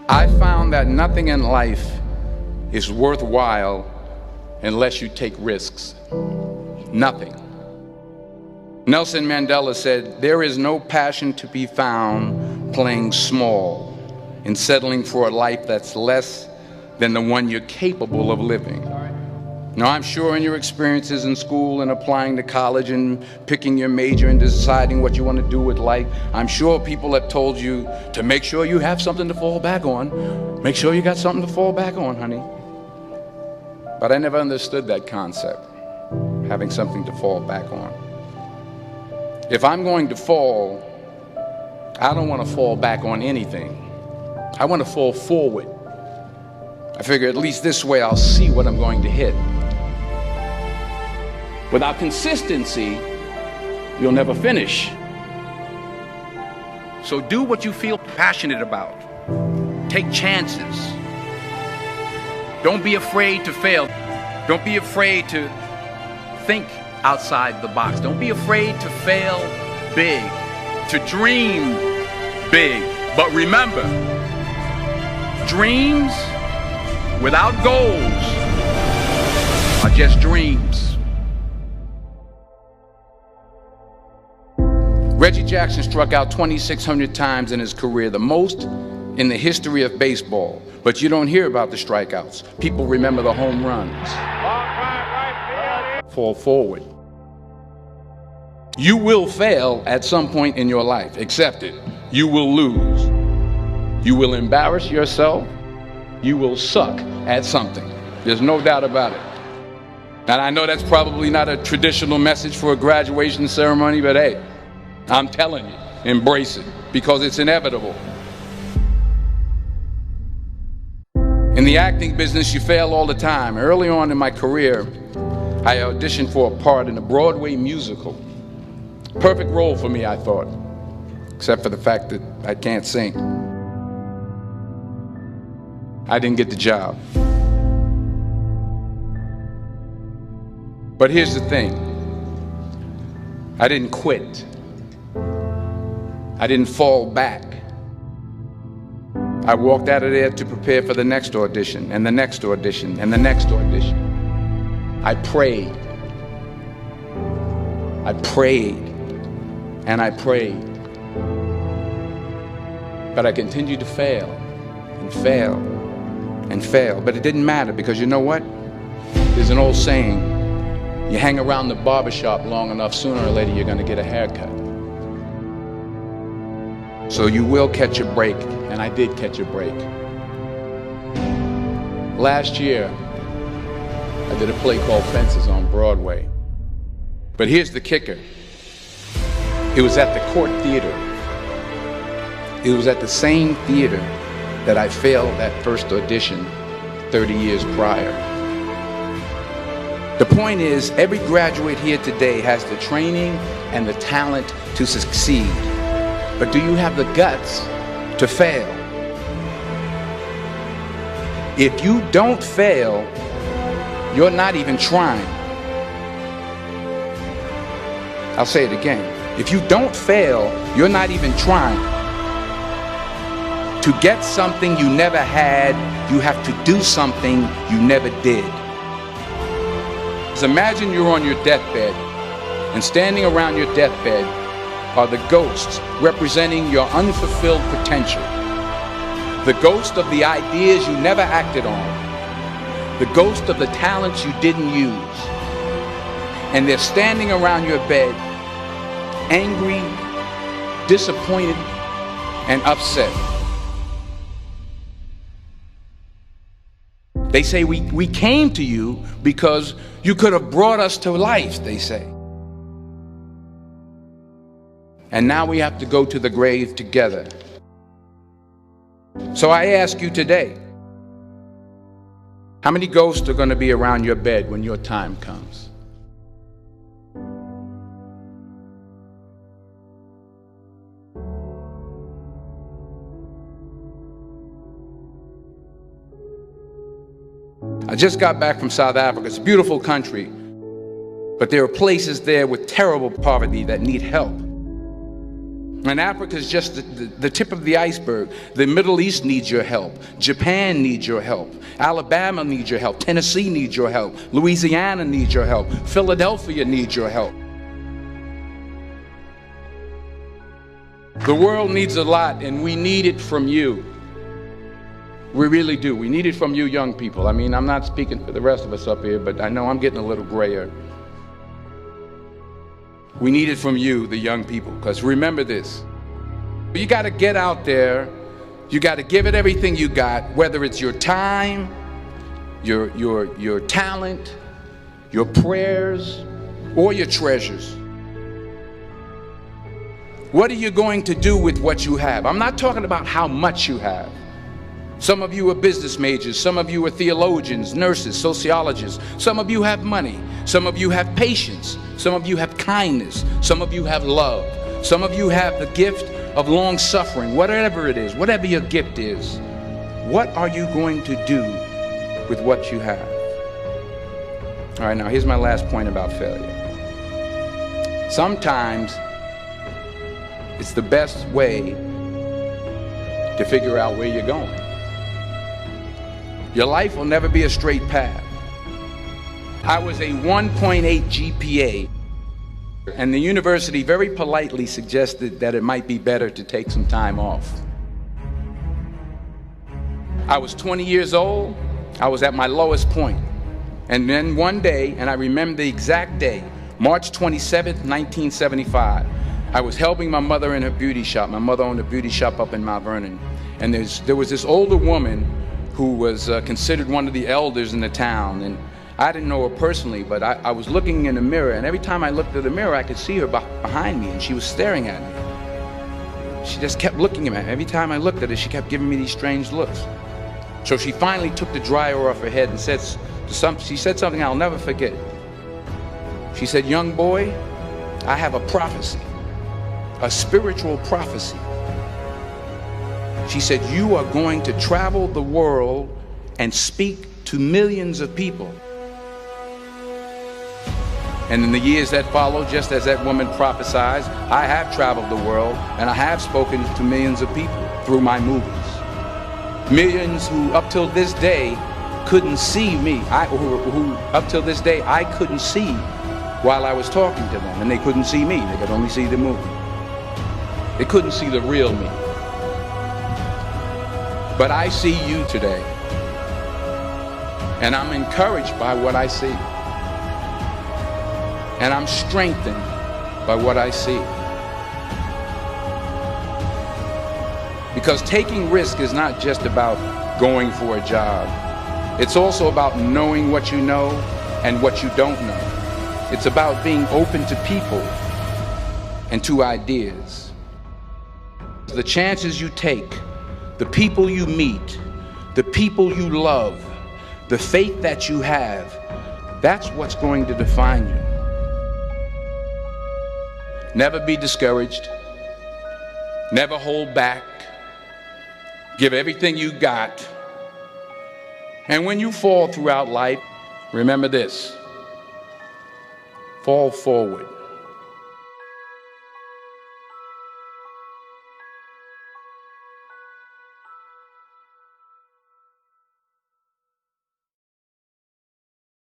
I found that nothing in life is worthwhile unless you take risks. Nothing. Nelson Mandela said, "There is no passion to be found playing small and settling for a life that's less than the one you're capable of living." Now, I'm sure in your experiences in school and applying to college and picking your major and deciding what you want to do with life, I'm sure people have told you to make sure you have something to fall back on. Make sure you got something to fall back on, honey. But I never understood that concept, having something to fall back on. If I'm going to fall, I don't want to fall back on anything. I want to fall forward. I figure at least this way I'll see what I'm going to hit. Without consistency, you'll never finish. So do what you feel passionate about. Take chances. Don't be afraid to fail. Don't be afraid to think outside the box. Don't be afraid to fail big, to dream big. But remember, dreams without goals are just dreams. Reggie Jackson struck out 2,600 times in his career, the most in the history of baseball. But you don't hear about the strikeouts. People remember the home runs. Fall forward. You will fail at some point in your life. Accept it. You will lose. You will embarrass yourself. You will suck at something. There's no doubt about it. And I know that's probably not a traditional message for a graduation ceremony, but hey, I'm telling you, embrace it, because it's inevitable. In the acting business, you fail all the time. Early on in my career, I auditioned for a part in a Broadway musical. Perfect role for me, I thought, except for the fact that I can't sing. I didn't get the job. But here's the thing. I didn't quit. I didn't fall back. I walked out of there to prepare for the next audition, and the next audition, and the next audition. I prayed. I prayed, and I prayed. But I continued to fail, and fail, and fail. But it didn't matter, because you know what? There's an old saying, you hang around the barbershop long enough, sooner or later you're going to get a haircut. So you will catch a break, and I did catch a break. Last year, I did a play called Fences on Broadway. But here's the kicker. It was at the Court Theater. It was at the same theater that I failed that first audition 30 years prior. The point is, every graduate here today has the training and the talent to succeed. But do you have the guts to fail? If you don't fail, you're not even trying. I'll say it again. If you don't fail, you're not even trying. To get something you never had, you have to do something you never did. Just imagine you're on your deathbed, and standing around your deathbed are the ghosts representing your unfulfilled potential. The ghost of the ideas you never acted on. The ghost of the talents you didn't use. And they're standing around your bed, angry, disappointed, and upset. They say, we came to you because you could have brought us to life, they say. And now we have to go to the grave together. So I ask you today, how many ghosts are going to be around your bed when your time comes? I just got back from South Africa. It's a beautiful country, but there are places there with terrible poverty that need help. And Africa is just the tip of the iceberg. The Middle East needs your help. Japan needs your help. Alabama needs your help. Tennessee needs your help. Louisiana needs your help. Philadelphia needs your help. The world needs a lot, and we need it from you. We really do. We need it from you young people. I mean, I'm not speaking for the rest of us up here, but I know I'm getting a little grayer. We need it from you, the young people, because remember this. You got to get out there. You got to give it everything you got, whether it's your time, your talent, your prayers, or your treasures. What are you going to do with what you have? I'm not talking about how much you have. Some of you are business majors. Some of you are theologians, nurses, sociologists. Some of you have money. Some of you have patience. Some of you have kindness. Some of you have love. Some of you have the gift of long suffering. Whatever it is, whatever your gift is, what are you going to do with what you have? All right, now here's my last point about failure. Sometimes it's the best way to figure out where you're going. Your life will never be a straight path. I was a 1.8 GPA, and the university very politely suggested that it might be better to take some time off. I was 20 years old. I was at my lowest point. And then one day, and I remember the exact day, March 27th, 1975, I was helping my mother in her beauty shop. My mother owned a beauty shop up in Mount Vernon. And there was this older woman who was considered one of the elders in the town. And I didn't know her personally, but I was looking in the mirror, and every time I looked at the mirror, I could see her behind me, and she was staring at me. She just kept looking at me. Every time I looked at her, she kept giving me these strange looks. So she finally took the dryer off her head and she said something I'll never forget. She said, "Young boy, I have a prophecy, a spiritual prophecy." She said, "You are going to travel the world and speak to millions of people." And in the years that followed, just as that woman prophesied, I have traveled the world and I have spoken to millions of people through my movies. Millions who up till this day couldn't see me, who up till this day I couldn't see while I was talking to them, and they couldn't see me, they could only see the movie. They couldn't see the real me. But I see you today, and I'm encouraged by what I see. And I'm strengthened by what I see. Because taking risk is not just about going for a job. It's also about knowing what you know and what you don't know. It's about being open to people and to ideas. The chances you take, the people you meet, the people you love, the faith that you have, that's what's going to define you. Never be discouraged. Never hold back. Give everything you got. And when you fall throughout life, remember this: fall forward.